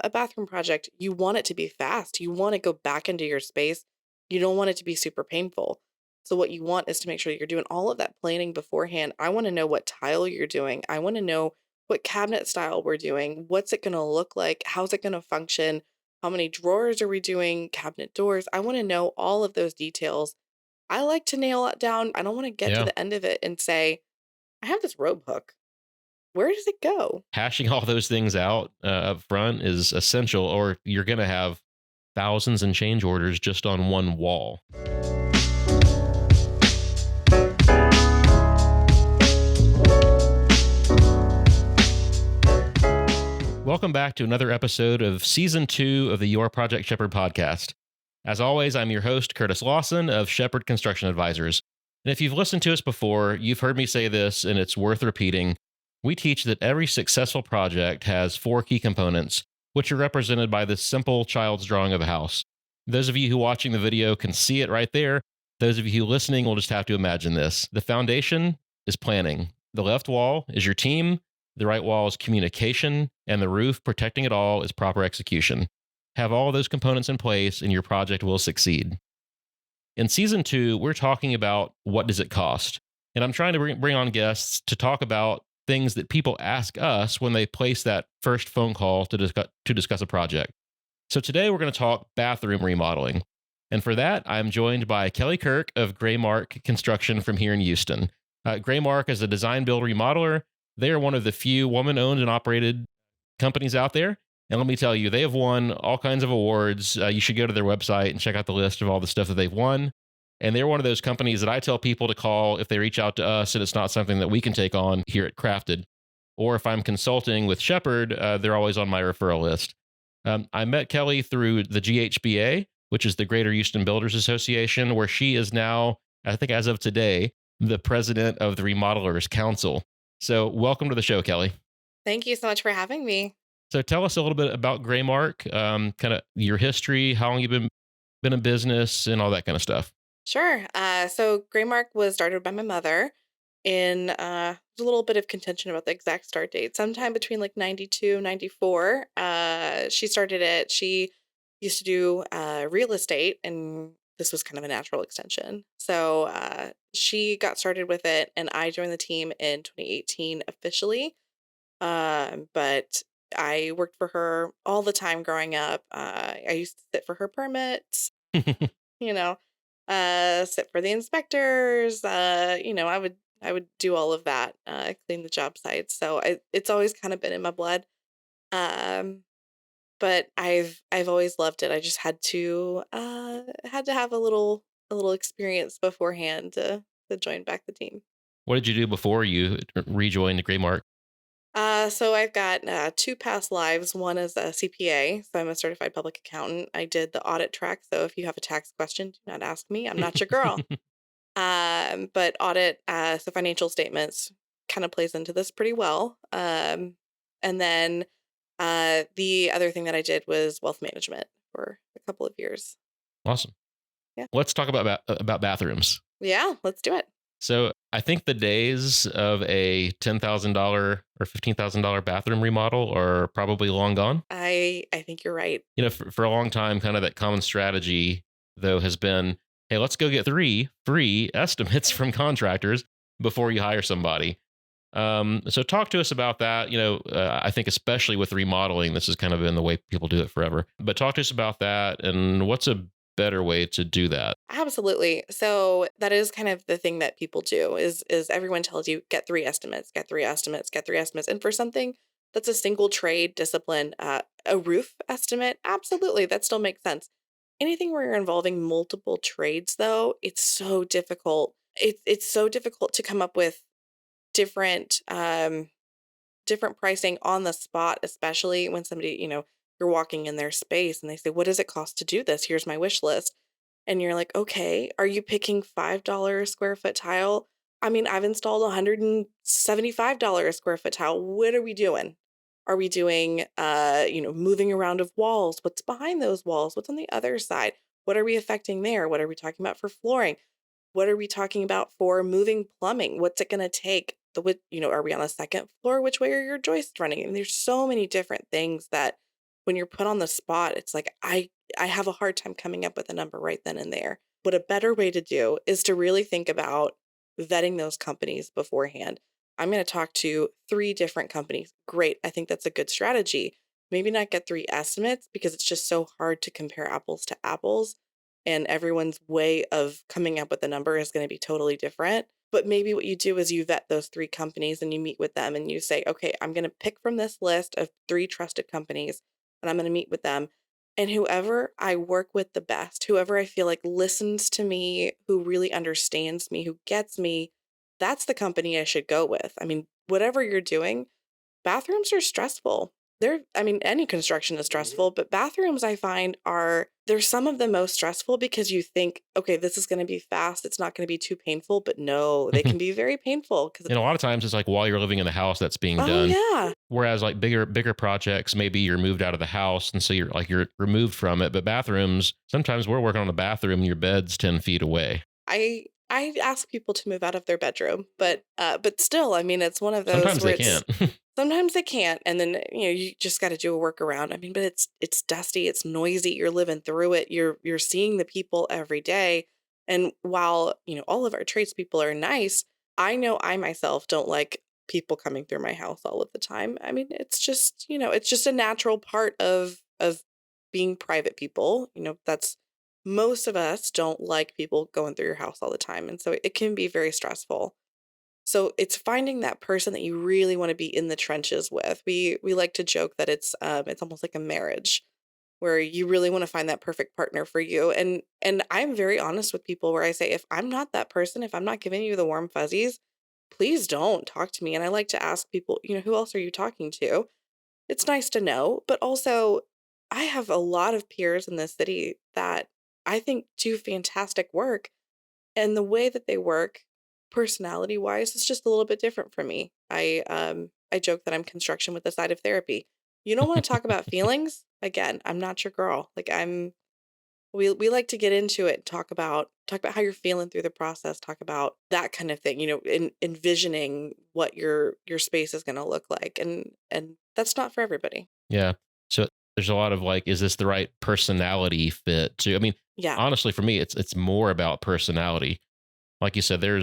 a bathroom project, you want it to be fast. You want to go back into your space. You don't want it to be super painful. So what you want is to make sure you're doing all of that planning beforehand. I want to know what tile you're doing. I want to know what cabinet style we're doing. What's it going to look like? How's it going to function? How many drawers are we doing? Cabinet doors. I want to know all of those details. I like to nail it down. I don't want to get to Yeah. the end of it and say, I have this rope hook. Where does it go? Hashing all those things out up front is essential, or you're going to have thousands and change orders just on one wall. Welcome back to another episode of Season 2 of the Your Project Shepherd podcast. As always, I'm your host, Curtis Lawson of Shepherd Construction Advisors. And if you've listened to us before, you've heard me say this, and it's worth repeating. We teach that every successful project has 4 key components, which are represented by this simple child's drawing of a house. Those of you who are watching the video can see it right there. Those of you who are listening will just have to imagine this. The foundation is planning. The left wall is your team. The right wall is communication, and the roof protecting it all is proper execution. Have all those components in place, and your project will succeed. In Season 2, we're talking about what does it cost? And I'm trying to bring on guests to talk about things that people ask us when they place that first phone call to discuss a project. So today we're going to talk bathroom remodeling. And for that, I'm joined by Kelly Kirk of Graymark Construction from here in Houston. Graymark is a design build remodeler. They are one of the few woman-owned and operated companies out there. And let me tell you, they have won all kinds of awards. You should go to their website and check out the list of all the stuff that they've won. And they're one of those companies that I tell people to call if they reach out to us and it's not something that we can take on here at Crafted. Or if I'm consulting with Shepherd, they're always on my referral list. I met Kelly through the GHBA, which is the Greater Houston Builders Association, where she is now, I think as of today, the president of the Remodelers Council. So welcome to the show, Kelly. Thank you so much for having me. So tell us a little bit about Graymark, kind of your history, how long you've been in business, and all that kind of stuff. Sure. So Graymark was started by my mother in there's a little bit of contention about the exact start date. Sometime between like 92, 94. She started it. She used to do real estate, and this was kind of a natural extension. So she got started with it, and I joined the team in 2018 officially. But I worked for her all the time growing up. I used to sit for her permits, you know, sit for the inspectors. I would do all of that, clean the job sites. So it's always kind of been in my blood. Um, but I've always loved it. I just had to have a little experience beforehand to join back the team. What did you do before you rejoined Graymark? So I've got 2 past lives. One is a CPA, so I'm a certified public accountant. I did the audit track, so if you have a tax question, do not ask me. I'm not your girl. But audit, so financial statements kind of plays into this pretty well. And then the other thing that I did was wealth management for a couple of years. Awesome. Yeah. Let's talk about bathrooms. Yeah, let's do it. So I think the days of a $10,000 or $15,000 bathroom remodel are probably long gone. I think you're right. You know, for a long time, kind of that common strategy, though, has been, hey, let's go get 3 free estimates from contractors before you hire somebody. So talk to us about that. You know, I think especially with remodeling, this has kind of been the way people do it forever. But talk to us about that and what's a better way to do that. Absolutely. So that is kind of the thing that people do is everyone tells you get 3 estimates, get 3 estimates, get 3 estimates. And for something that's a single trade discipline, a roof estimate, absolutely, that still makes sense. Anything where you're involving multiple trades, though, it's so difficult. It's so difficult to come up with different different pricing on the spot, especially when somebody, you're walking in their space and they say, "What does it cost to do this? Here's my wish list." And you're like, "Okay, are you picking $5 square foot tile? I mean, I've installed $175 square foot tile. What are we doing? Are we doing moving around of walls? What's behind those walls? What's on the other side? What are we affecting there? What are we talking about for flooring? What are we talking about for moving plumbing? What's it going to take? Are we on the second floor? Which way are your joists running?" And there's so many different things that when you're put on the spot, it's like I have a hard time coming up with a number right then and there. What a better way to do is to really think about vetting those companies beforehand. I'm going to talk to 3 different companies. Great. I think that's a good strategy. Maybe not get 3 estimates because it's just so hard to compare apples to apples, and everyone's way of coming up with a number is going to be totally different. But maybe what you do is you vet those 3 companies and you meet with them and you say, "Okay, I'm going to pick from this list of 3 trusted companies and I'm going to meet with them. And whoever I work with the best, whoever I feel like listens to me, who really understands me, who gets me, that's the company I should go with." I mean, whatever you're doing, bathrooms are stressful. I mean, any construction is stressful, but bathrooms I find they're some of the most stressful because you think, okay, this is going to be fast. It's not going to be too painful, but no, they can be very painful because, And a lot of times it's like while you're living in the house that's being oh, done. yeah. Whereas like bigger projects, maybe you're moved out of the house and so you're removed from it. But bathrooms, sometimes we're working on a bathroom and your bed's 10 feet away. I ask people to move out of their bedroom, but still, I mean, it's one of those Sometimes where they it's can't. sometimes they can't, and then, you just gotta do a workaround. I mean, but it's dusty, it's noisy, you're living through it, you're seeing the people every day, and while, all of our tradespeople are nice, I know I myself don't like people coming through my house all of the time. I mean, it's just a natural part of being private people. That's most of us don't like people going through your house all the time, and so it can be very stressful. So it's finding that person that you really want to be in the trenches with. We like to joke that it's almost like a marriage where you really want to find that perfect partner for you. And I'm very honest with people where I say, if I'm not that person, if I'm not giving you the warm fuzzies, please don't talk to me. And I like to ask people, who else are you talking to? It's nice to know, but also I have a lot of peers in this city that I think do fantastic work, and the way that they work, personality wise, is just a little bit different from me. I joke that I'm construction with a side of therapy. You don't want to talk about feelings? Again, I'm not your girl. Like we like to get into it, talk about how you're feeling through the process, talk about that kind of thing, envisioning what your space is going to look like, and that's not for everybody. Yeah. So there's a lot of like, is this the right personality fit too? I mean, Yeah. honestly, for me, it's more about personality. Like you said, I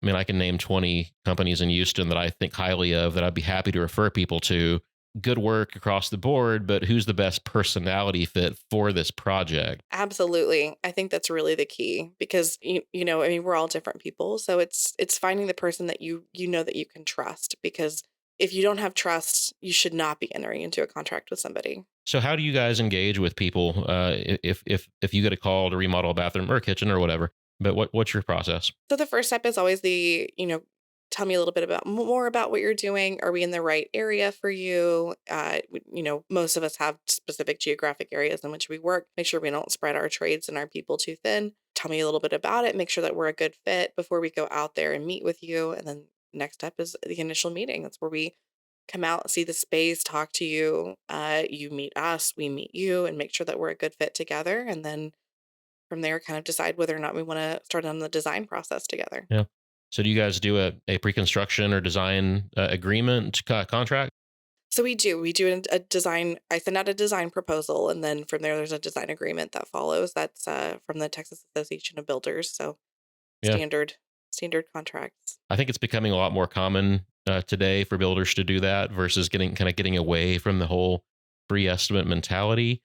mean, I can name 20 companies in Houston that I think highly of that I'd be happy to refer people to. Good work across the board, but who's the best personality fit for this project? Absolutely. I think that's really the key because I mean, we're all different people, so it's finding the person that you know that you can trust, because if you don't have trust, you should not be entering into a contract with somebody. So how do you guys engage with people if you get a call to remodel a bathroom or a kitchen or whatever? But what's your process? So the first step is always tell me a little bit about more about what you're doing. Are we in the right area for you? Most of us have specific geographic areas in which we work. Make sure we don't spread our trades and our people too thin. Tell me a little bit about it. Make sure that we're a good fit before we go out there and meet with you. And then next step is the initial meeting. That's where we come out, see the space, talk to you. You meet us, we meet you, and make sure that we're a good fit together. And then from there, kind of decide whether or not we want to start on the design process together. Yeah. So do you guys do a pre-construction or design agreement contract? So we do a design. I send out a design proposal, and then from there, there's a design agreement that follows. That's from the Texas Association of Builders. So Yeah. standard contracts. I think it's becoming a lot more common today for builders to do that versus getting away from the whole free estimate mentality.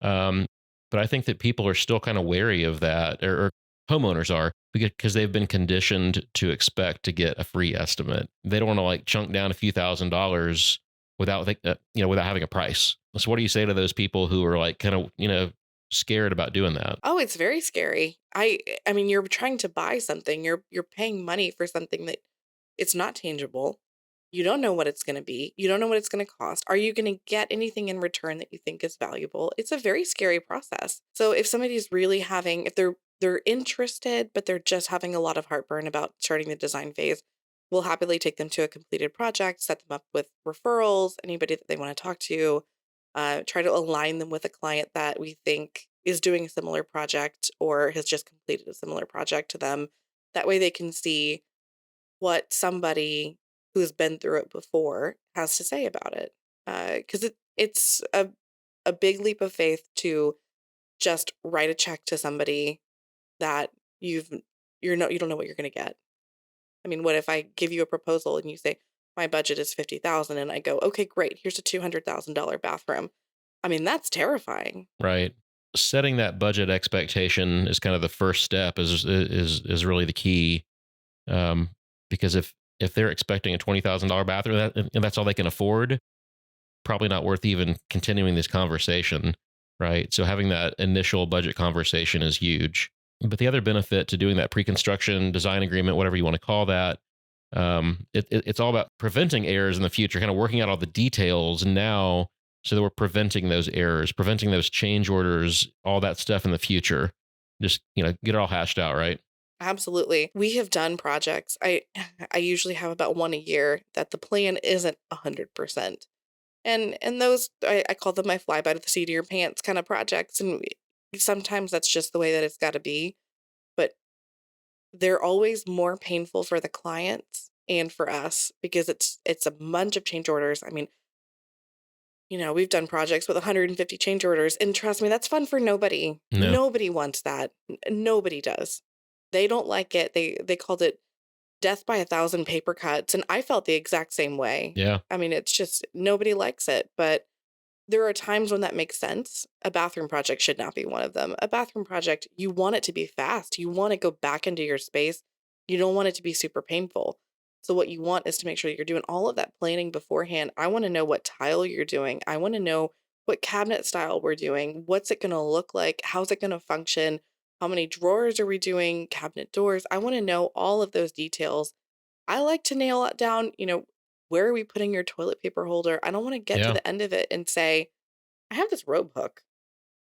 Um, but I think that people are still kind of wary of that, or homeowners are, because they've been conditioned to expect to get a free estimate. They don't want to like chunk down a few $1,000s without having a price. So what do you say to those people who are like kind of scared about doing that? Oh, it's very scary. I mean, you're trying to buy something. You're paying money for something that it's not tangible. You don't know what it's going to be. You don't know what it's going to cost. Are you going to get anything in return that you think is valuable? It's a very scary process. So if somebody's really if they're interested, but they're just having a lot of heartburn about starting the design phase, we'll happily take them to a completed project, set them up with referrals, anybody that they want to talk to, try to align them with a client that we think is doing a similar project or has just completed a similar project to them. That way they can see what somebody who's been through it before has to say about it. Because it's a a big leap of faith to just write a check to somebody that you don't know what you're going to get. I mean, what if I give you a proposal and you say my budget is 50,000 and I go, "Okay, great. Here's a $200,000 bathroom." I mean, that's terrifying. Right. Setting that budget expectation is kind of the first step. Is really the key. Um, because if they're expecting a $20,000 bathroom and that's all they can afford, probably not worth even continuing this conversation, right? So having that initial budget conversation is huge. But the other benefit to doing that pre-construction design agreement, whatever you want to call that, it's all about preventing errors in the future, kind of working out all the details now, so that we're preventing those errors, preventing those change orders, all that stuff in the future. Just get it all hashed out, right? Absolutely. We have done projects. I usually have about one a year that the plan isn't 100%. And those I call them my fly by the seat of your pants kind of projects. And sometimes that's just the way that it's got to be. But they're always more painful for the clients and for us because it's a bunch of change orders. I mean, we've done projects with 150 change orders, and trust me, that's fun for nobody. No. Nobody wants that. Nobody does. They don't like it. They called it death by a thousand paper cuts, and I felt the exact same way. Yeah. I mean, it's just nobody likes it, but there are times when that makes sense. A bathroom project should not be one of them. A bathroom project, you want it to be fast. You want to go back into your space. You don't want it to be super painful. So what you want is to make sure that you're doing all of that planning beforehand. I want to know what tile you're doing. I want to know what cabinet style we're doing. What's it going to look like? How's it going to function? How many drawers are we doing? Cabinet doors. I want to know all of those details. I like to nail it down, where are we putting your toilet paper holder? I don't want to get to Yeah. the end of it and say, I have this robe hook.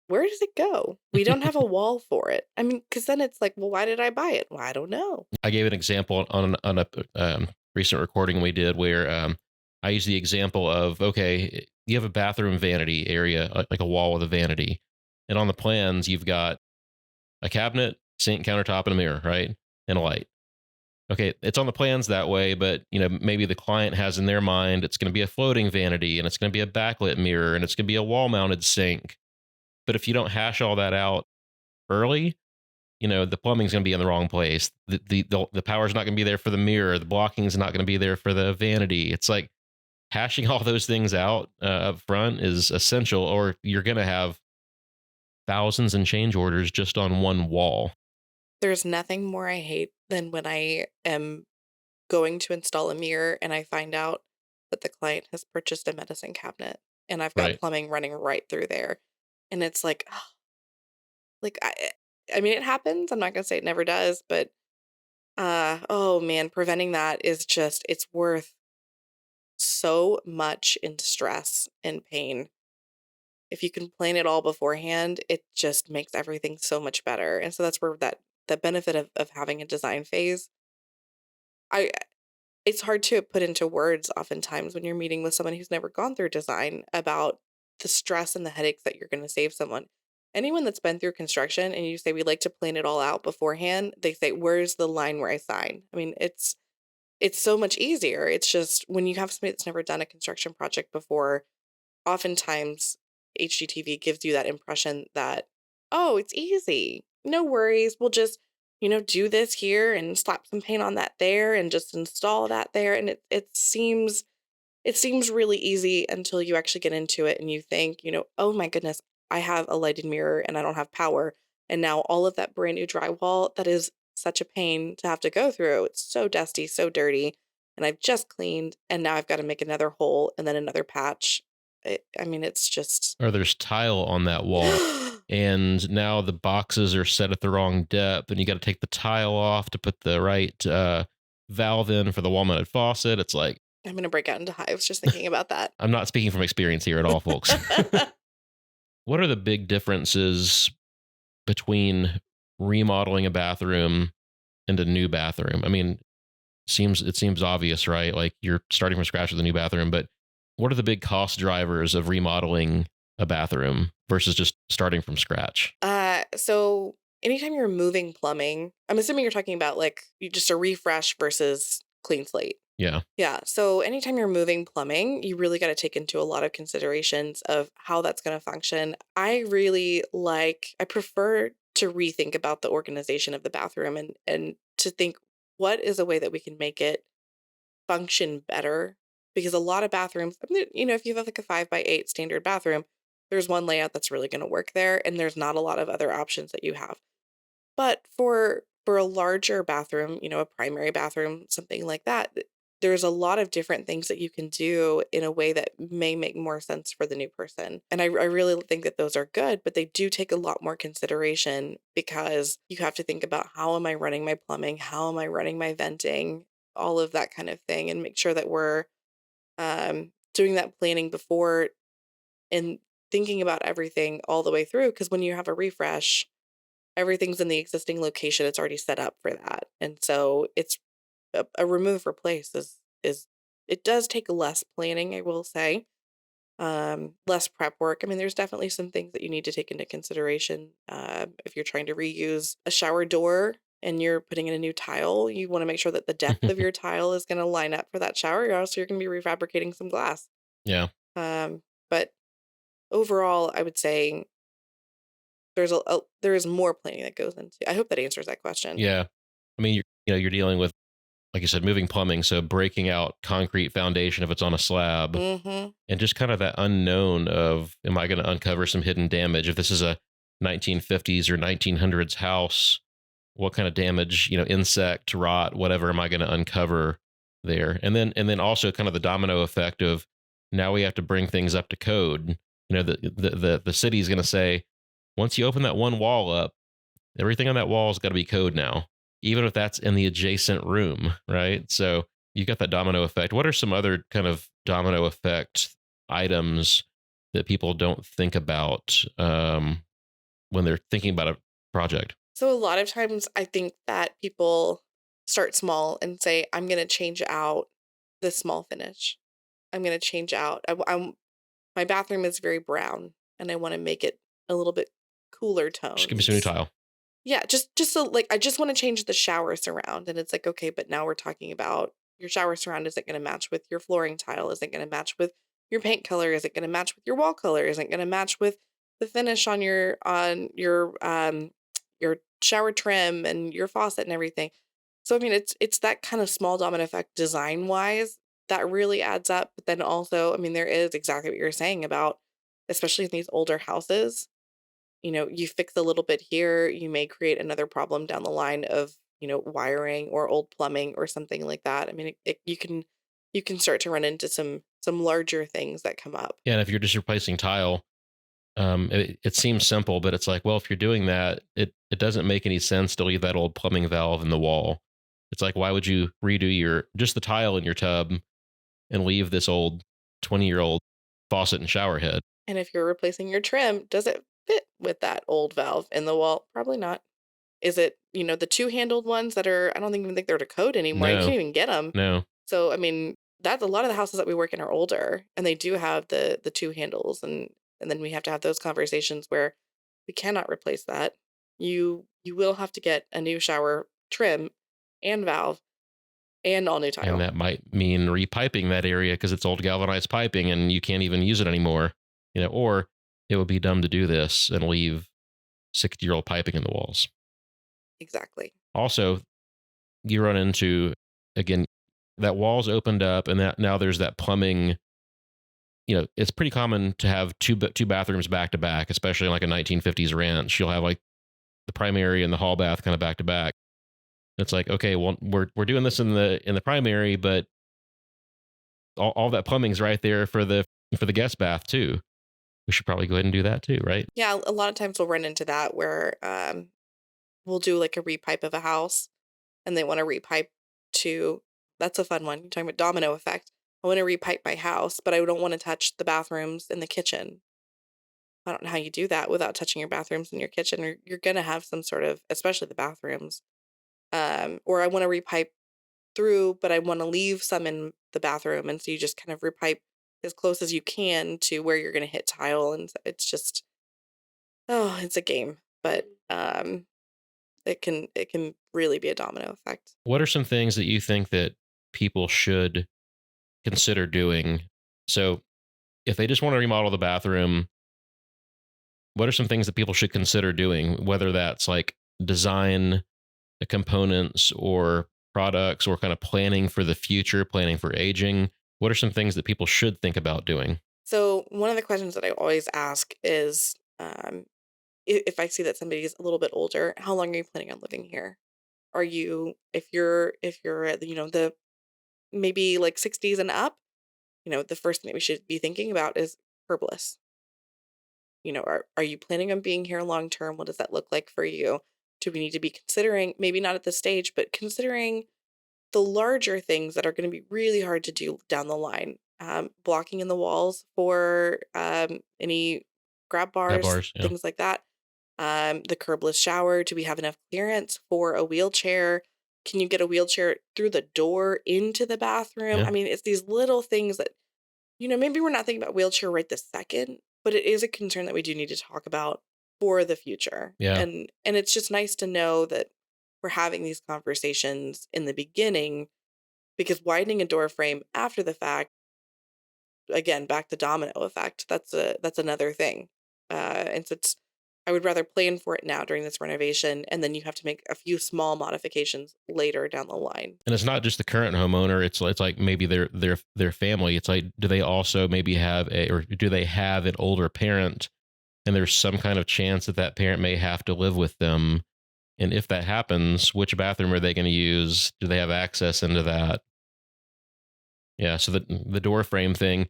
Where does it go? We don't have a wall for it. I mean, because then it's like, well, why did I buy it? Well, I don't know. I gave an example on a recent recording we did where I used the example of, okay, you have a bathroom vanity area, like a wall with a vanity, and on the plans you've got a cabinet, sink, countertop, and a mirror, right, and a light. Okay, it's on the plans that way, but maybe the client has in their mind it's going to be a floating vanity, and it's going to be a backlit mirror, and it's going to be a wall-mounted sink. But if you don't hash all that out early, the plumbing's going to be in the wrong place. The power's not going to be there for the mirror. The blocking's not going to be there for the vanity. It's like hashing all those things out up front is essential, or you're going to have thousands in change orders just on one wall. There's nothing more I hate than when I am going to install a mirror and I find out that the client has purchased a medicine cabinet and I've got Right. plumbing running right through there. And it's like, like I mean, it happens. I'm not gonna say it never does, but oh man, preventing that is just it's worth so much in stress and pain. If you can plan it all beforehand, it just makes everything so much better. And so that's where that the benefit of having a design phase. I It's hard to put into words oftentimes when you're meeting with someone who's never gone through design about the stress and the headaches that you're going to save someone. Anyone that's been through construction and you say we like to plan it all out beforehand, they say, "Where's the line where I sign?" I mean, it's so much easier. It's just when you have somebody that's never done a construction project before, oftentimes HGTV gives you that impression that, oh, it's easy. No worries. We'll just, do this here and slap some paint on that there and just install that there. And it seems really easy until you actually get into it and you think, oh my goodness, I have a lighted mirror and I don't have power. And now all of that brand new drywall, that is such a pain to have to go through. It's so dusty, so dirty. And I've just cleaned and now I've got to make another hole and then another patch. I mean, it's just. Or there's tile on that wall, and now the boxes are set at the wrong depth, and you got to take the tile off to put the right valve in for the wall-mounted faucet. It's like, I'm going to break out into hives just thinking about that. I'm not speaking from experience here at all, folks. What are the big differences between remodeling a bathroom and a new bathroom? I mean, it seems obvious, right? Like you're starting from scratch with a new bathroom, but what are the big cost drivers of remodeling a bathroom versus just starting from scratch? So anytime you're moving plumbing, I'm assuming you're talking about like just a refresh versus clean slate. Yeah. Yeah. So anytime you're moving plumbing, you really got to take into a lot of considerations of how that's going to function. I prefer to rethink about the organization of the bathroom and to think what is a way that we can make it function better. Because a lot of bathrooms, I mean, if you have like a 5x8 standard bathroom, there's one layout that's really going to work there, and there's not a lot of other options that you have. But for a larger bathroom, a primary bathroom, something like that, there's a lot of different things that you can do in a way that may make more sense for the new person. And I really think that those are good, but they do take a lot more consideration because you have to think about how am I running my plumbing? How am I running my venting? All of that kind of thing, and make sure that we're doing that planning before and thinking about everything all the way through. Because when you have a refresh, everything's in the existing location, it's already set up for that, and so it's a remove replace is it does take less planning, I will say, less prep work. I mean, there's definitely some things that you need to take into consideration, if you're trying to reuse a shower door and you're putting in a new tile, you wanna make sure that the depth of your tile is gonna line up for that shower, or else you're gonna be refabricating some glass. Yeah. But overall, I would say there is more planning that goes into. I hope that answers that question. Yeah. I mean, you're dealing with, like you said, moving plumbing. So breaking out concrete foundation if it's on a slab, Mhm. and just kind of that unknown of, am I going to uncover some hidden damage? If this is a 1950s or 1900s house, what kind of damage, insect, rot, whatever, am I going to uncover there? And then also kind of the domino effect of, now we have to bring things up to code. The city's going to say, once you open that one wall up, everything on that wall has got to be code now, even if that's in the adjacent room, right? So you got that domino effect. What are some other kind of domino effect items that people don't think about when they're thinking about a project? So a lot of times I think that people start small and say, I'm going to change out the small finish. I'm going to change out. My bathroom is very brown and I want to make it a little bit cooler Just give me some new tones. tile. Yeah, just so like I just want to change the shower surround. And it's like, okay, but now we're talking about your shower surround. Is it going to match with your flooring tile? Is it going to match with your paint color? Is it going to match with your wall color? Is it going to match with the finish on your shower trim and your faucet and everything? So I mean it's that kind of small domino effect design wise that really adds up. But then also, I mean, there is exactly what you're saying about, especially in these older houses, you fix a little bit here, you may create another problem down the line of, wiring or old plumbing or something like that. I mean, you can start to run into some larger things that come up. Yeah, and if you're just replacing tile, it seems simple, but it's like, well, if you're doing that, it doesn't make any sense to leave that old plumbing valve in the wall. It's like, why would you redo your just the tile in your tub and leave this old 20-year-old faucet and shower head? And if you're replacing your trim, does it fit with that old valve in the wall? Probably not. Is it, the two-handled ones that are, I don't even think they're to code anymore. You No, can't even get them. no. So, I mean, that's a lot of the houses that we work in are older and they do have the two handles, and then we have to have those conversations where we cannot replace that. You will have to get a new shower trim and valve and all new And tile. that might mean repiping that area because it's old galvanized piping and you can't even use it anymore. Or it would be dumb to do this and leave 60-year-old piping in the walls. Exactly. Also, you run into, again, that wall's opened up and that now there's that plumbing. It's pretty common to have two bathrooms back to back, especially in like a 1950s ranch. You'll have like the primary and the hall bath kind of back to back. It's like, okay, well, we're doing this in the primary, but all that plumbing's right there for the guest bath too. We should probably go ahead and do that too, right? Yeah, a lot of times we'll run into that where we'll do like a repipe of a house and they want to repipe to, that's a fun one. You're talking about domino effect. I want to repipe my house, but I don't want to touch the bathrooms and the kitchen. I don't know how you do that without touching your bathrooms and your kitchen. Or you're gonna have some sort of, especially the bathrooms. Or I want to repipe through, but I want to leave some in the bathroom, and so you just kind of repipe as close as you can to where you're gonna hit tile, and it's just, oh, it's a game, but it can really be a domino effect. What are some things that you think that people should consider doing? So, if they just want to remodel the bathroom, what are some things that people should consider doing? Whether that's like design, the components, or products, or kind of planning for the future, planning for aging. What are some things that people should think about doing? So one of the questions that I always ask is, if I see that somebody's a little bit older, how long are you planning on living here? Are you, if you're at, the maybe like 60s and up, the first thing that we should be thinking about is herbalist. Are you planning on being here long term? What does that look like for you? Do we need to be considering, maybe not at this stage, but considering the larger things that are going to be really hard to do down the line? Blocking in the walls for any grab Grab bars, bars, yeah, things like that. The curbless shower. Do we have enough clearance for a wheelchair? Can you get a wheelchair through the door into the bathroom? yeah, I mean, it's these little things that, maybe we're not thinking about wheelchair right this second, but it is a concern that we do need to talk about for the future. yeah. And it's just nice to know that we're having these conversations in the beginning, because widening a door frame after the fact, again, back to domino effect, that's another thing. And so it's, I would rather plan for it now during this renovation, and then you have to make a few small modifications later down the line. And it's not just the current homeowner. It's like maybe their family. It's like, do they also maybe have a, or do they have an older parent, and there's some kind of chance that that parent may have to live with them? And if that happens, which bathroom are they going to use? Do they have access into that? Yeah. So the door frame thing,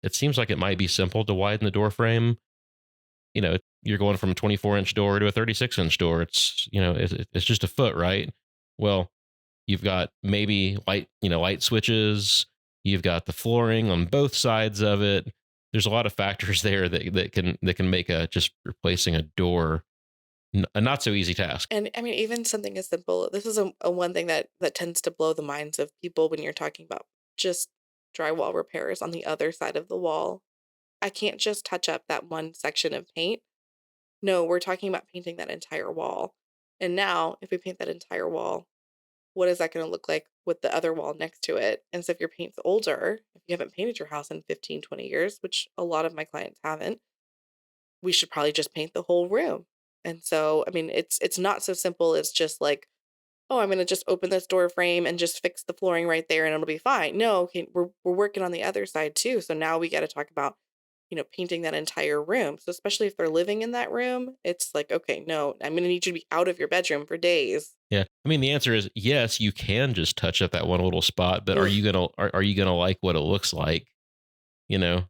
it seems like it might be simple to widen the door frame. You're going from a 24-inch door to a 36-inch door. It's just a foot, right? Well, you've got maybe light switches. You've got the flooring on both sides of it. There's a lot of factors there that can make a just replacing a door a not so easy task. And I mean, even something as simple, this is a one thing that tends to blow the minds of people when you're talking about just drywall repairs on the other side of the wall. I can't just touch up that one section of paint. No, we're talking about painting that entire wall. And now, if we paint that entire wall, what is that going to look like with the other wall next to it? And so if your paint's older, if you haven't painted your house in 15, 20 years, which a lot of my clients haven't, we should probably just paint the whole room. And so, I mean, it's not so simple as just like, oh, I'm going to just open this door frame and just fix the flooring right there and it'll be fine. No, okay, we're working on the other side too. So now we got to talk about, painting that entire room. So especially if they're living in that room, it's like, okay, no, I'm going to need you to be out of your bedroom for days. Yeah. I mean, the answer is yes, you can just touch up that one little spot, but are Ugh. you gonna are you gonna like what it looks like? You know?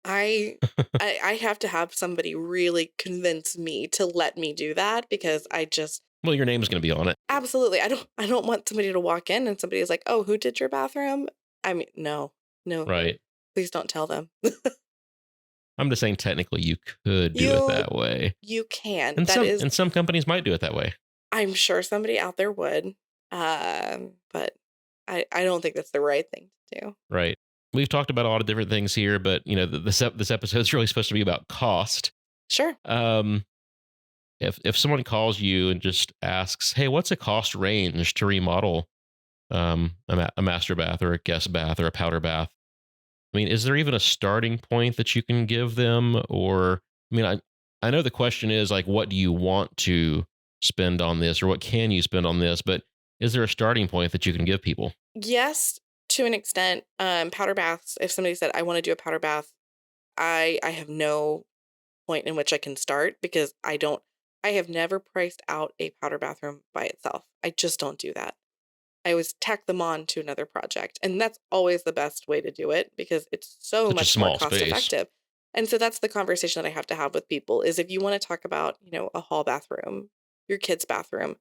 I I have to have somebody really convince me to let me do that, because I just Well, your name is gonna be on it, absolutely, I don't want somebody to walk in and somebody's like, "Oh, who did your bathroom?" I mean, no. No, right? please don't tell them. I'm just saying technically you could do it You that way. you can. And That some is, and some companies might do it that way. I'm sure somebody out there would. But I don't think that's the right thing to do. Right. We've talked about a lot of different things here, but this episode is really supposed to be about cost. Sure. Um, if someone calls you and just asks, "Hey, what's a cost range to remodel a master bath or a guest bath or a powder bath?" I mean, is there even a starting point that you can give them? Or, I mean, I know the question is like, what do you want to spend on this, or what can you spend on this? But is there a starting point that you can give people? Yes, to an extent. Powder baths, if somebody said, "I wanna do a powder bath," I have no point in which I can start, because I have never priced out a powder bathroom by itself. I just don't do that. I always tack them on to another project, and that's always the best way to do it because it's so Such a much more small cost space, effective. And so that's the conversation that I have to have with people is, if you wanna talk about, a hall bathroom, your kid's bathroom,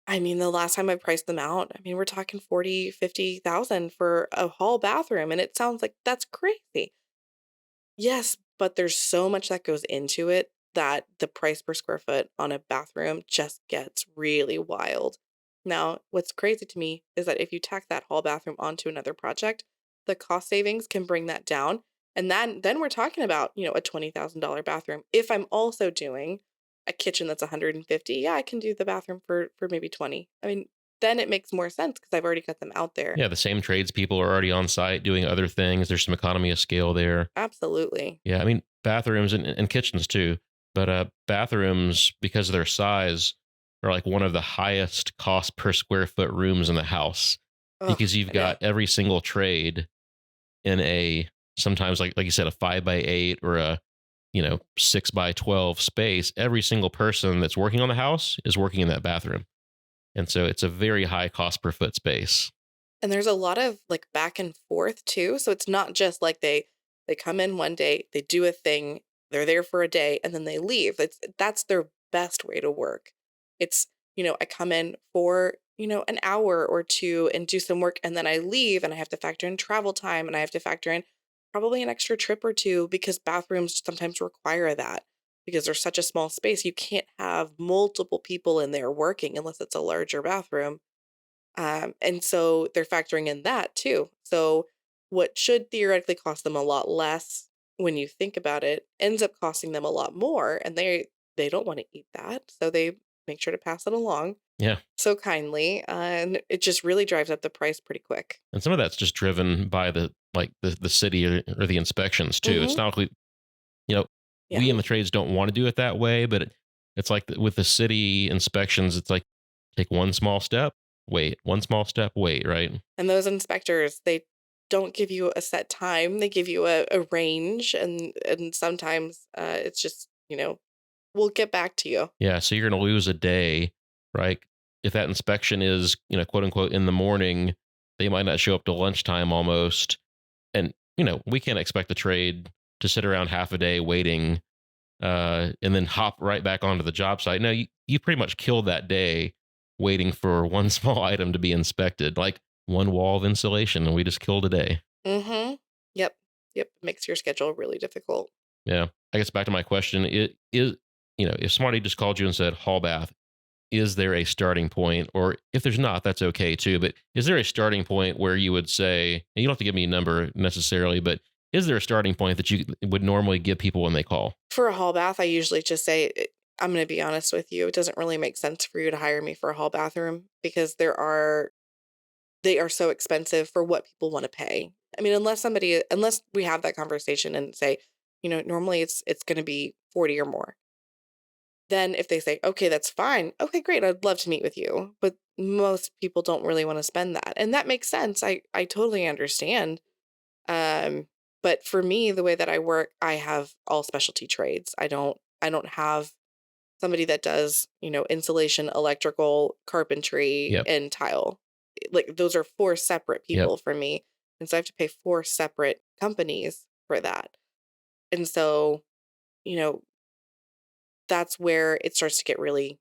I mean, the last time I priced them out, I mean, we're talking 40, 50,000 for a hall bathroom, and it sounds like that's crazy. Yes, but there's so much that goes into it that the price per square foot on a bathroom just gets really wild. Now, what's crazy to me is that if you tack that hall bathroom onto another project, the cost savings can bring that down. And then we're talking about, a $20,000 bathroom. If I'm also doing a kitchen that's 150, yeah, I can do the bathroom for maybe 20. I mean, then it makes more sense because I've already got them out there. Yeah, the same tradespeople are already on site doing other things. There's some economy of scale there. Absolutely. Yeah, I mean, bathrooms and kitchens too. But bathrooms, because of their size, are like one of the highest cost per square foot rooms in the house Oh, because you've I know. got every single trade in a sometimes like you said a 5 by 8 or a 6 by 12 space. Every single person that's working on the house is working in that bathroom, and so it's a very high cost per foot space. And there's a lot of like back and forth too. So it's not just like they come in one day, they do a thing, they're there for a day, and then they leave. That's their best way to work. It's, I come in for, an hour or two and do some work and then I leave and I have to factor in travel time and I have to factor in probably an extra trip or two because bathrooms sometimes require that because there's such a small space. You can't have multiple people in there working unless it's a larger bathroom. And so they're factoring in that too. So what should theoretically cost them a lot less when you think about it ends up costing them a lot more, and they don't want to eat that, so they make sure to pass it along Yeah, so kindly, and it just really drives up the price pretty quick. and some of that's just driven by the city or the inspections too. It's Hmm. not like you know Yeah, we in the trades don't want to do it that way, but it's like with the city inspections, it's like take one small step, wait, one small step, wait, right? and those inspectors, they don't give you a set time; they give you a range, and sometimes it's just we'll get back to you. Yeah, so you're going to lose a day, right? If that inspection is, quote unquote, in the morning, they might not show up to lunchtime almost. And, we can't expect the trade to sit around half a day waiting and then hop right back onto the job site. No, you pretty much killed that day waiting for one small item to be inspected, like one wall of insulation, and we just killed a day. Mhm. Yep. Yep, makes your schedule really difficult. Yeah. I guess back to my question, it is, if Smarty just called you and said, hall bath, is there a starting point? Or if there's not, that's okay too. But is there a starting point where you would say, and you don't have to give me a number necessarily, but is there a starting point that you would normally give people when they call? For a hall bath, I usually just say, I'm gonna be honest with you, it doesn't really make sense for you to hire me for a hall bathroom because they are so expensive for what people wanna pay. I mean, unless we have that conversation and say, normally it's gonna be 40 or more. Then if they say, "Okay, that's fine." Okay, great, I'd love to meet with you. But most people don't really wanna spend that, and that makes sense. I totally understand. Um, but for me, the way that I work, I have all specialty trades. I don't have somebody that does, insulation, electrical, carpentry, Yep. and tile. Like those are four separate Yep. people for me. And so I have to pay four separate companies for that. And so, you know, that's where it starts to get really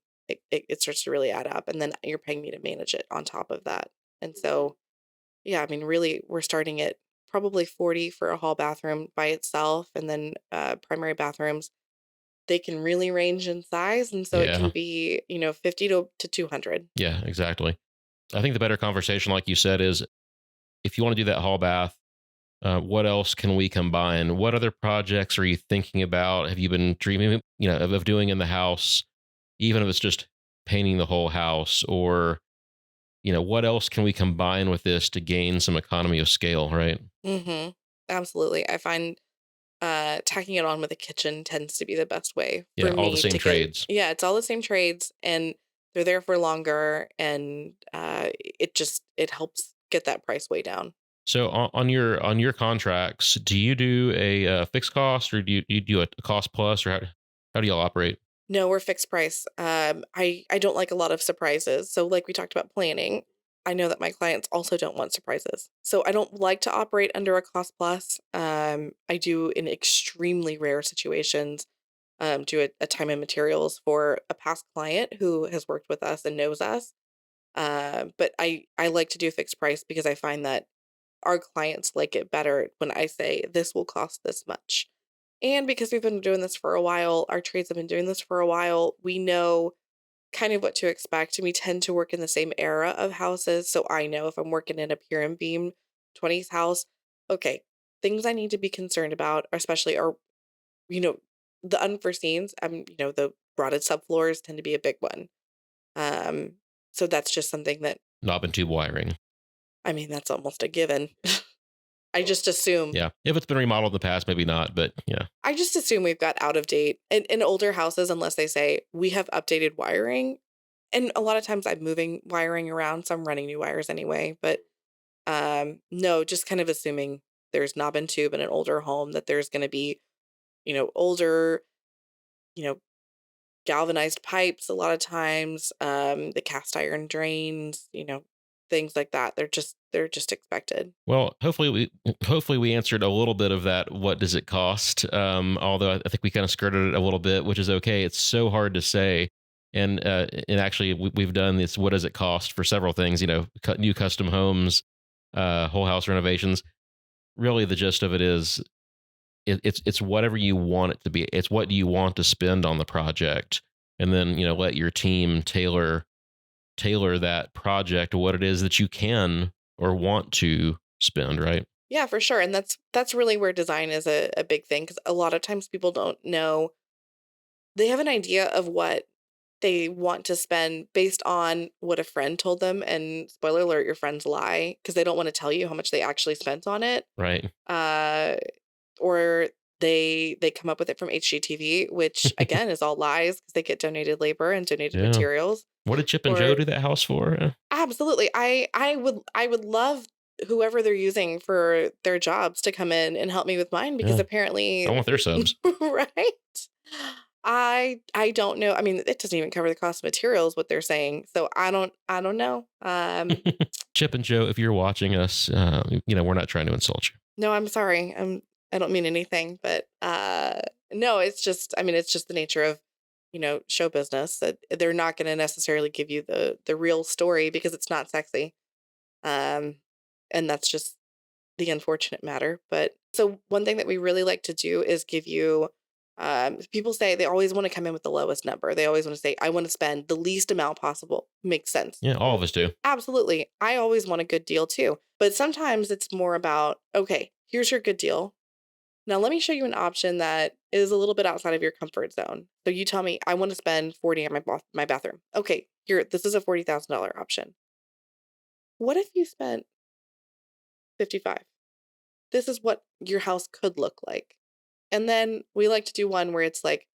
it starts to really add up. And then you're paying me to manage it on top of that. And so yeah, I mean, really, we're starting at probably 40 for a hall bathroom by itself, and then primary bathrooms. They can really range in size, and so it can Yeah. be 50 to 200. Yeah, exactly. I think the better conversation, like you said, is if you want to do that hall bath, what else can we combine? What other projects are you thinking about? Have you been dreaming, of doing in the house, even if it's just painting the whole house, or what else can we combine with this to gain some economy of scale? Right? Hmm. Absolutely, I find tacking it on with a kitchen tends to be the best way Yeah, for all the me same to get. trades. Yeah, it's all the same trades, and they're there for longer, and it helps get that price way down. So on your contracts, do you do a fixed cost, or do you do a cost plus, or how do y'all operate? No, we're fixed price. I don't like a lot of surprises. So like we talked about planning, I know that my clients also don't want surprises. So I don't like to operate under a cost plus. I do in extremely rare situations do a time and materials for a past client who has worked with us and knows us. But I like to do fixed price because I find that our clients like it better when I say this will cost this much. And because we've been doing this for a while, our trades have been doing this for a while, we know kind of what to expect. And we tend to work in the same era of houses. So I know if I'm working in a pier and beam 20s house, okay, things I need to be concerned about, especially are, you know, the unforeseens. The rotted subfloors tend to be a big one. Um, so that's just something that knob and tube wiring. I mean, that's almost a given. I just assume. Yeah. If it's been remodeled in the past, maybe not, but yeah. I just assume we've got out of date in older houses, unless they say we have updated wiring. And a lot of times I'm moving wiring around, so I'm running new wires anyway. But no, just kind of assuming there's knob and tube in an older home that there's going to be, older, you know, galvanized pipes a lot of times, the cast iron drains, things like that. They're just expected. Well, hopefully we answered a little bit of that. What does it cost? Although I think we kind of skirted it a little bit, which is okay. It's so hard to say. And actually, we've done this. What does it cost for several things? New custom homes, whole house renovations. Really, the gist of it is it's whatever you want it to be. It's what you want to spend on the project, and then let your team tailor that project to what it is that you can or want to spend, right? Yeah, for sure. And that's really where design is a big thing, because a lot of times people don't know. They have an idea of what they want to spend based on what a friend told them. And spoiler alert, your friends lie because they don't want to tell you how much they actually spent on it. Right. Uh, or they come up with it from HGTV, which again is all lies because they get donated labor and donated Yeah. materials. What did Chip and Joe Or do that house for? absolutely, I would love whoever they're using for their jobs to come in and help me with mine, because Yeah. I apparently, want their subs. right? I don't know. I mean, it doesn't even cover the cost of materials what they're saying. So I don't know. Chip and Joe, if you're watching us, we're not trying to insult you. No, I'm sorry. I don't mean anything, but no, I mean, it's just the nature of, show business, that they're not going to necessarily give you the real story because it's not sexy. Um and that's just the unfortunate matter. But so one thing that we really like to do is give you, people say they always want to come in with the lowest number. They always want to say, I want to spend the least amount possible. Makes sense. Yeah, all of us do. Absolutely. I always want a good deal too. But sometimes it's more about, okay, here's your good deal. Now let me show you an option that is a little bit outside of your comfort zone. So you tell me, I want to spend 40 on my bathroom. Okay, here, this is a $40,000 option. What if you spent 55? This is what your house could look like. And then we like to do one where it's like,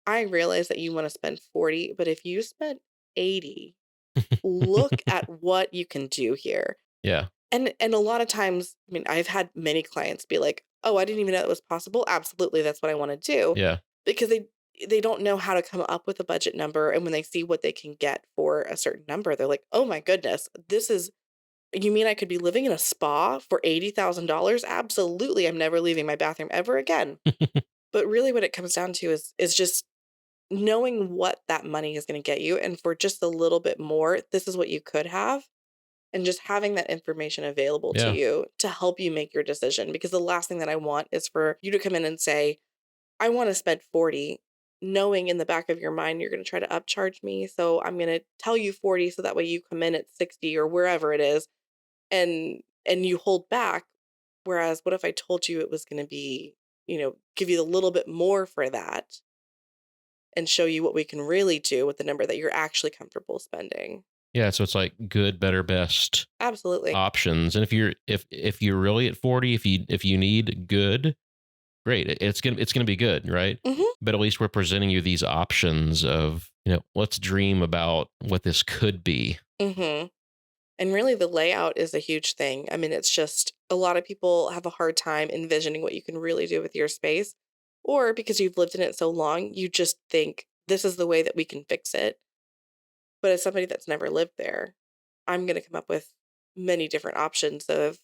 I realize that you want to spend 40, but if you spent 80, look at what you can do here. Yeah. And a lot of times, I mean, I've had many clients be like, "Oh, I didn't even know that was possible." Absolutely, that's what I want to do, Yeah. because they don't know how to come up with a budget number, and when they see what they can get for a certain number, they're like, "Oh my goodness, this is you mean I could be living in a spa for $80,000? Absolutely, I'm never leaving my bathroom ever again." But really what it comes down to is just knowing what that money is going to get you, and for just a little bit more, this is what you could have, and just having that information available to Yeah. you to help you make your decision. Because the last thing that I want is for you to come in and say, I want to spend 40, knowing in the back of your mind you're going to try to upcharge me. So I'm going to tell you 40 so that way you come in at 60 or wherever it is, and you hold back. Whereas what if I told you it was going to be, give you a little bit more for that and show you what we can really do with the number that you're actually comfortable spending. Yeah. So it's like good, better, best Absolutely. options. And if you're really at 40, if you need good, great. It's gonna be good, right? Mhm. But at least we're presenting you these options of, let's dream about what this could be. Mhm. And really, the layout is a huge thing. I mean, it's just a lot of people have a hard time envisioning what you can really do with your space. Or because you've lived in it so long, you just think this is the way that we can fix it. But as somebody that's never lived there, I'm going to come up with many different options of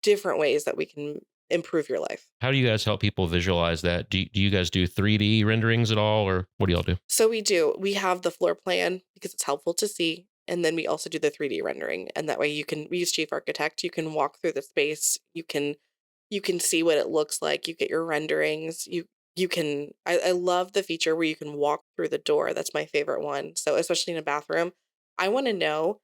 different ways that we can improve your life. How do you guys help people visualize that? Do you guys do 3D renderings at all, or what do y'all do? So we do. We have the floor plan because it's helpful to see. And then we also do the 3D rendering. And that way we use Chief Architect. You can walk through the space. You can see what it looks like. You get your renderings. I love the feature where you can walk through the door. That's my favorite one. So especially in a bathroom, I want to know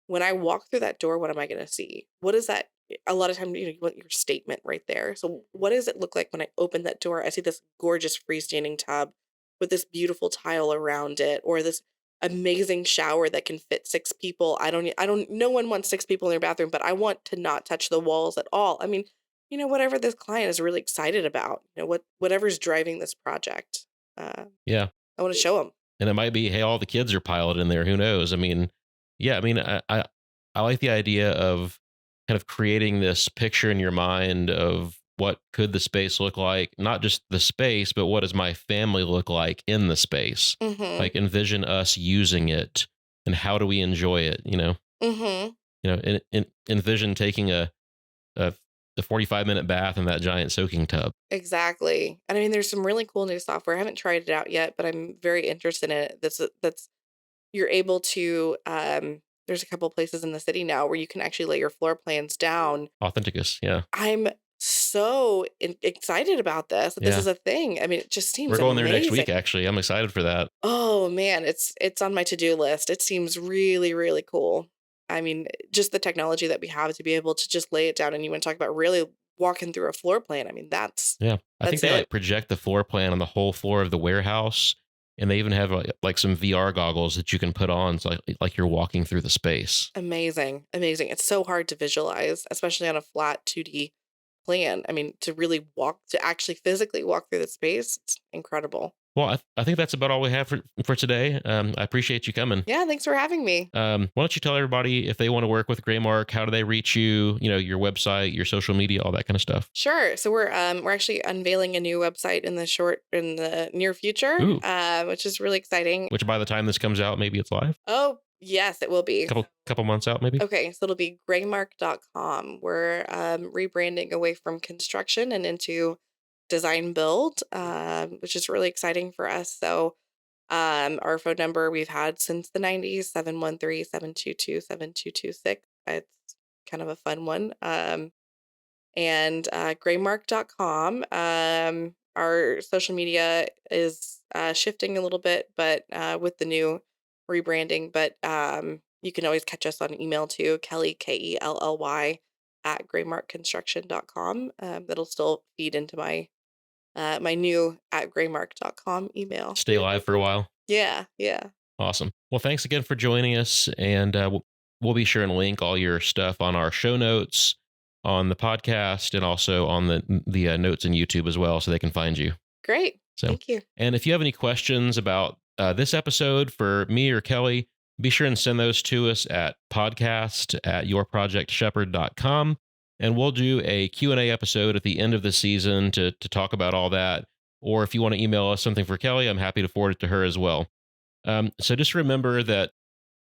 when I walk through that door, what am I going to see? What is that? A lot of times, you want your statement right there. So what does it look like when I open that door? I see this gorgeous freestanding tub with this beautiful tile around it, or this amazing shower that can fit 6 people. No one wants 6 people in their bathroom, but I want to not touch the walls at all. I mean, whatever this client is really excited about, whatever's driving this project, Yeah. I want to show them. And it might be, hey, all the kids are piled in there. Who knows? I mean, yeah, I mean, I like the idea of kind of creating this picture in your mind of what could the space look like, not just the space, but what does my family look like in the space? Mm-hmm. Like envision us using it and how do we enjoy it, Mm-hmm. Envision taking a 45-minute bath in that giant soaking tub. Exactly. And I mean, there's some really cool new software. I haven't tried it out yet, but I'm very interested in it. That's you're able to. There's a couple places in the city now where you can actually lay your floor plans down. Authenticus, yeah. I'm so excited about this. That This Yeah. is a thing. I mean, it just seems We're going there next week, amazing. actually. I'm excited for that. Oh man, it's on my to-do list. It seems really, really cool. I mean, just the technology that we have to be able to just lay it down, and you want to talk about really walking through a floor plan. I mean, Yeah. I think that's they it. like project the floor plan on the whole floor of the warehouse. And they even have like some VR goggles that you can put on. So like you're walking through the space. Amazing, amazing. It's so hard to visualize, especially on a flat 2D plan. I mean, to actually physically walk through the space, it's incredible. Well, I think that's about all we have for today. I appreciate you coming. Yeah, thanks for having me. Why don't you tell everybody if they want to work with Graymark, how do they reach you? Your website, your social media, all that kind of stuff. Sure. So we're actually unveiling a new website in the near future, Ooh. Which is really exciting. Which by the time this comes out, maybe it's live. Oh, yes, it will be. Couple months out, maybe. Okay, so it'll be graymark.com. We're rebranding away from construction and into design build, which is really exciting for us. So our phone number we've had since the 90s, 713-722-7226. It's kind of a fun one. And graymark.com. Our social media is shifting a little bit, but with the new rebranding, but you can always catch us on email too, Kelly, Kelly, at graymarkconstruction.com. That'll still feed into my my new at graymark.com email. Stay live for a while. Yeah. Awesome. Well, thanks again for joining us. And we'll be sure and link all your stuff on our show notes, on the podcast, and also on the notes in YouTube as well, so they can find you. Great. So, thank you. And if you have any questions about this episode for me or Kelly, be sure and send those to us at podcast@yourprojectshepherd.com. And we'll do a Q&A episode at the end of the season to talk about all that. Or if you want to email us something for Kelly, I'm happy to forward it to her as well. So just remember that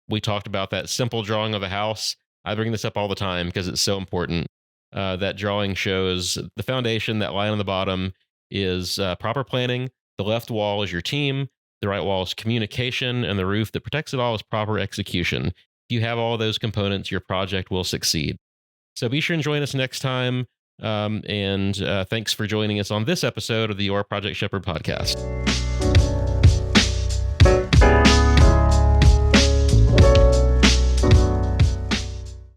we talked about that simple drawing of a house. I bring this up all the time because it's so important. That drawing shows the foundation, that line on the bottom is proper planning. The left wall is your team. The right wall is communication. And the roof that protects it all is proper execution. If you have all those components, your project will succeed. So be sure and join us next time. And thanks for joining us on this episode of the Your Project Shepherd podcast.